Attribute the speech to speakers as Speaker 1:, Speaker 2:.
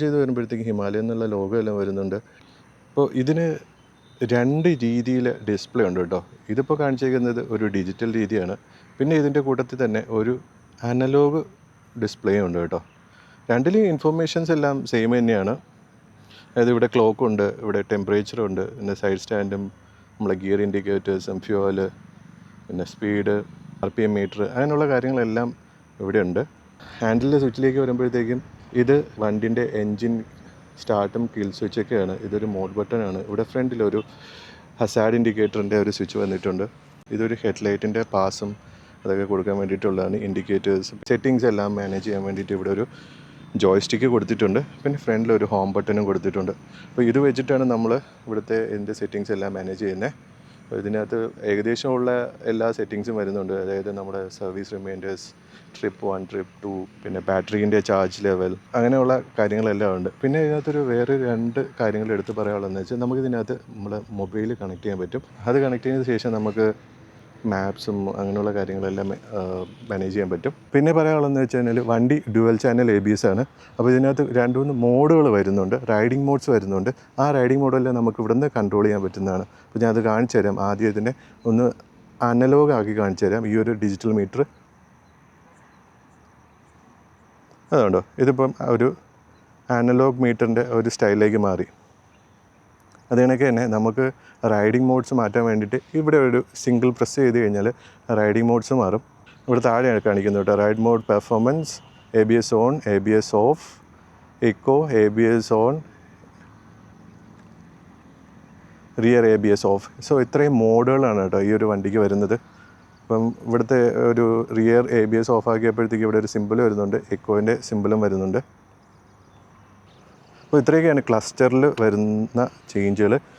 Speaker 1: ചെയ്ത് വരുമ്പോഴത്തേക്ക് ഹിമാലയൻ എന്നുള്ള ലോഗോ എല്ലാം വരുന്നുണ്ട്. അപ്പോൾ ഇതിന് 2 രീതിയിൽ ഡിസ്പ്ലേ ഉണ്ട് കേട്ടോ. ഇതിപ്പോൾ കാണിച്ചിരിക്കുന്നത് ഒരു ഡിജിറ്റൽ രീതിയാണ്. പിന്നെ ഇതിൻ്റെ കൂട്ടത്തിൽ തന്നെ ഒരു അനലോഗ് ഡിസ്പ്ലേ ഉണ്ട് കേട്ടോ. രണ്ടിലെയും ഇൻഫർമേഷൻസ് എല്ലാം സെയിം തന്നെയാണ്. അതായത് ഇവിടെ ക്ലോക്കുണ്ട്, ഇവിടെ ടെമ്പറേച്ചറുണ്ട്, പിന്നെ സൈഡ് സ്റ്റാൻഡും നമ്മളെ ഗിയർ ഇൻഡിക്കേറ്റേഴ്സും ഫ്യൂവൽ, പിന്നെ സ്പീഡ്, RPM മീറ്റർ, അങ്ങനെയുള്ള കാര്യങ്ങളെല്ലാം ഇവിടെ ഉണ്ട്. ഹാൻഡിലിൻ്റെ സ്വിച്ചിലേക്ക് വരുമ്പോഴത്തേക്കും ഇത് വണ്ടിൻ്റെ എൻജിൻ സ്റ്റാർട്ടും കിൽ സ്വിച്ചൊക്കെയാണ്. ഇതൊരു മോഡ് ബട്ടണാണ്. ഇവിടെ ഫ്രണ്ടിലൊരു ഹസാർഡ് ഇൻഡിക്കേറ്ററിൻ്റെ ഒരു സ്വിച്ച് വന്നിട്ടുണ്ട്. ഇതൊരു ഹെഡ്ലൈറ്റിൻ്റെ പാസും അതൊക്കെ കൊടുക്കാൻ വേണ്ടിയിട്ടുള്ളതാണ്. ഇൻഡിക്കേറ്റേഴ്സ് സെറ്റിങ്സ് എല്ലാം മാനേജ് ചെയ്യാൻ വേണ്ടിയിട്ട് ഇവിടെ ഒരു ജോയ്സ്റ്റിക്ക് കൊടുത്തിട്ടുണ്ട്. പിന്നെ ഫ്രണ്ടിലൊരു ഹോം ബട്ടണും കൊടുത്തിട്ടുണ്ട്. അപ്പോൾ ഇത് വെച്ചിട്ടാണ് നമ്മൾ ഇവിടുത്തെ ഇതിൻ്റെ സെറ്റിങ്സ് എല്ലാം മാനേജ് ചെയ്യുന്നത്. അപ്പോൾ ഇതിനകത്ത് ഏകദേശമുള്ള എല്ലാ സെറ്റിങ്സും വരുന്നുണ്ട്. അതായത് നമ്മുടെ സർവീസ് റിമൈൻഡേഴ്സ്, ട്രിപ്പ് 1, ട്രിപ്പ് 2, പിന്നെ ബാറ്ററീൻ്റെ ചാർജ് ലെവൽ, അങ്ങനെയുള്ള കാര്യങ്ങളെല്ലാം ഉണ്ട്. പിന്നെ ഇതിനകത്തൊരു വേറെ 2 കാര്യങ്ങൾ എടുത്ത് പറയാനുള്ളതെന്ന് വെച്ചാൽ നമുക്കിതിനകത്ത് നമ്മുടെ മൊബൈൽ കണക്ട് ചെയ്യാൻ പറ്റും. അത് കണക്ട് ചെയ്തതിന് ശേഷം നമുക്ക് മാപ്സും അങ്ങനെയുള്ള കാര്യങ്ങളെല്ലാം മാനേജ് ചെയ്യാൻ പറ്റും. പിന്നെ പറയാനുള്ളതെന്ന് വെച്ച് കഴിഞ്ഞാൽ വണ്ടി ഡ്യുവൽ ചാനൽ ABS ആണ്. അപ്പോൾ ഇതിനകത്ത് 2-3 മോഡുകൾ വരുന്നുണ്ട്. റൈഡിംഗ് മോഡ്സ് വരുന്നുണ്ട്. ആ റൈഡിംഗ് മോഡെല്ലാം നമുക്ക് ഇവിടുന്ന് കൺട്രോൾ ചെയ്യാൻ പറ്റുന്നതാണ്. അപ്പോൾ ഞാനത് കാണിച്ചു തരാം. ആദ്യം ഇതിനെ ഒന്ന് അനലോഗ് ആക്കി കാണിച്ചു തരാം. ഈ ഒരു ഡിജിറ്റൽ മീറ്റർ അതുകൊണ്ടോ, ഇതിപ്പം ഒരു അനലോഗ് മീറ്ററിൻ്റെ ഒരു സ്റ്റൈലിലേക്ക് മാറി. അത് കണക്ക് തന്നെ നമുക്ക് റൈഡിംഗ് മോഡ്സ് മാറ്റാൻ വേണ്ടിയിട്ട് ഇവിടെ ഒരു സിംഗിൾ പ്രസ് ചെയ്ത് കഴിഞ്ഞാൽ റൈഡിംഗ് മോഡ്സ് മാറും. ഇവിടെ താഴെയാണ് കാണിക്കുന്നത് കേട്ടോ. Ride mode, performance, ABS on, ABS off, eco, ABS on, rear ABS off. So ഇത്രയും മോഡുകളാണ് കേട്ടോ ഈ ഒരു വണ്ടിക്ക് വരുന്നത്. അപ്പം ഇവിടുത്തെ ഒരു റിയർ ABS ഓഫ് ആക്കിയപ്പോഴത്തേക്ക് ഇവിടെ ഒരു സിമ്പിൾ വരുന്നുണ്ട്, ഇക്കോൻ്റെ സിമ്പിളും വരുന്നുണ്ട്. അപ്പോൾ ഇത്രയൊക്കെയാണ് ക്ലസ്റ്ററിൽ വരുന്ന ചേഞ്ചുകൾ.